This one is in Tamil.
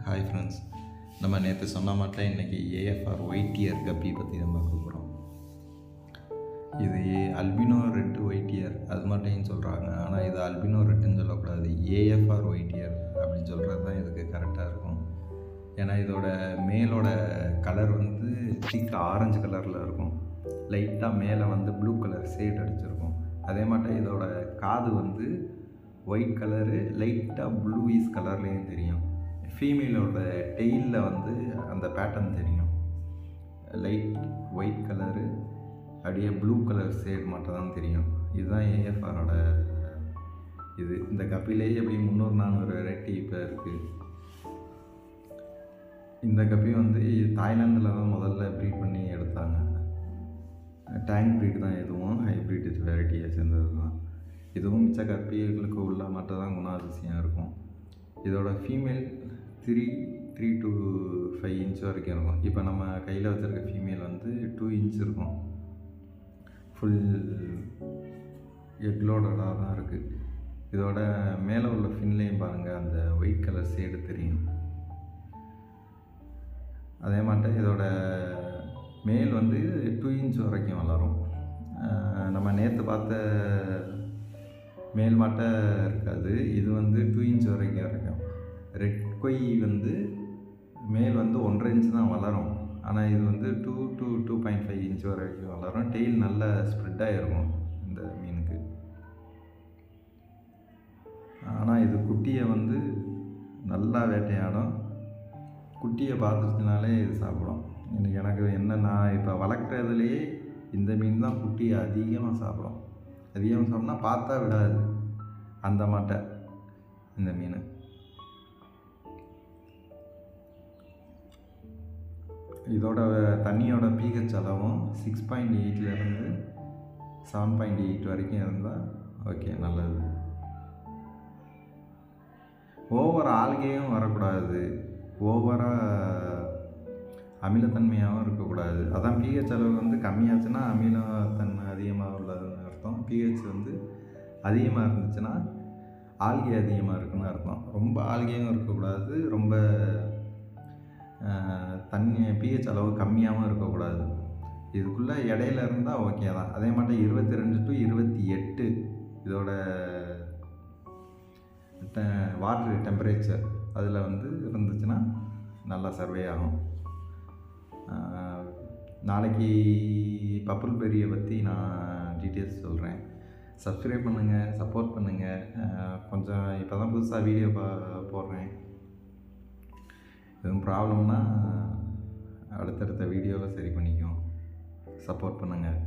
ஹாய் ஃப்ரெண்ட்ஸ், நம்ம நேற்று சொன்ன மாட்டேன் இன்றைக்கி ஏஎஃப்ஆர் ஒயிட்டியர் கப்பி பற்றி நம்ம பார்க்க போகிறோம். இது அல்பினோ ரெட் ஒயிட்டியர் அது மட்டும் சொல்கிறாங்க. ஆனால் இது அல்பினோ ரெட்டுன்னு சொல்லக்கூடாது, ஏஎஃப்ஆர் ஒயிட்டியர் அப்படின்னு சொல்கிறது தான் இதுக்கு கரெக்டாக இருக்கும். ஏன்னா இதோட மேலோட கலர் வந்து திக் ஆரஞ்சு கலரில் இருக்கும். லைட்டாக மேலே வந்து ப்ளூ கலர் ஷேட் அடிச்சிருக்கும். அதே மாதிரி இதோட காது வந்து ஒயிட் கலரு லைட்டாக ப்ளூயிஷ் கலர்லேயும் தெரியும். ஃபீமேலோட டெயிலில் வந்து அந்த பேட்டர்ன் தெரியும். லைட் ஒயிட் கலரு அப்படியே ப்ளூ கலர் ஷேட் மட்டும் தான் தெரியும். இதுதான் ஏஎஃப்ஆரோட இது. இந்த கப்பிலேயே எப்படி 300-400 வெரைட்டி இப்போ இருக்குது. இந்த கப்பி வந்து தாய்லாந்தில் தான் முதல்ல ப்ரீட் பண்ணி எடுத்தாங்க. டேங்க் ப்ரீட் தான், இதுவும் ஹைப்ரிட் வெரைட்டியை சேர்ந்தது தான். இதுவும் மிச்ச கப்பிகளுக்கு உள்ள மட்டும் தான் குணாதிசயம் இருக்கும். இதோட ஃபீமேல் 3 to 5 இன்ச் வரைக்கும் இருக்கும். இப்போ நம்ம கையில் வச்சுருக்க ஃபீமேல் வந்து 2 இன்ச் இருக்கும். ஃபுல் எக்லோடடாக தான் இருக்குது. இதோட மேலே உள்ள ஃபின்லேயும் பாருங்கள், அந்த ஒயிட் கலர் ஷேடு தெரியும். அதே மாதிரி இதோட மேல் வந்து 2 இன்ச் வரைக்கும் வளரும். நம்ம நேற்று பார்த்த மேல் மாட்டை இருக்காது, இது வந்து 2 இன்ச் வரைக்கும். ரெட் கொய் வந்து மேல் வந்து 1.5 இன்ச் தான் வளரும். ஆனால் இது வந்து 2 to 2.5 இன்ச் வரைக்கும் வளரும். டெயில் நல்லா ஸ்ப்ரெட்டாக இருக்கும் இந்த மீனுக்கு. ஆனால் இது குட்டியை வந்து நல்லா வேட்டையாடும். குட்டியை பார்த்துருச்சுனாலே இது சாப்பிடும். எனக்கு என்ன, நான் இப்போ வளர்க்குறதுலேயே இந்த மீன் தான் குட்டியை அதிகமாக சாப்பிடும். அதிகமாக சாப்பிட்னா பார்த்தா விடாது அந்த மாட்டை இந்த மீன். இதோட தண்ணியோட pH அளவும் 6.8லேருந்து 7.8 வரைக்கும் இருந்தால் ஓகே, நல்லது. ஓவர் ஆல்கேயும் வரக்கூடாது, ஓவராக அமிலத்தன்மையாகவும் இருக்கக்கூடாது. அதான் pH அளவு வந்து கம்மியாச்சுன்னா அமிலத்தன்மை அதிகமாக உள்ளதுன்னு அர்த்தம். pH வந்து அதிகமாக இருந்துச்சுன்னா ஆல்கே அதிகமாக இருக்குன்னு அர்த்தம். ரொம்ப ஆல்கேயும் இருக்கக்கூடாது, ரொம்ப தண்ணி pH அளவு கம்மியாகவும் இருக்கக்கூடாது. இதுக்குள்ளே இடையில இருந்தால் ஓகே தான். அதே மாதிரி 22 to 28 இதோட வாட்டர் டெம்பரேச்சர் அதில் வந்து இருந்துச்சுன்னா நல்லா சர்வே ஆகும். நாளைக்கு பப்புள் பெரியை பற்றி நான் டீட்டெயில்ஸ் சொல்கிறேன். சப்ஸ்கிரைப் பண்ணுங்கள், சப்போர்ட் பண்ணுங்கள். கொஞ்சம் இப்போ தான் புதுசாக வீடியோ போடுறேன். எதுவும் ப்ராப்ளம்னா அடுத்தடுத்த வீடியோவில் சரி பண்ணிக்குவோம். சப்போர்ட் பண்ணுங்கள்.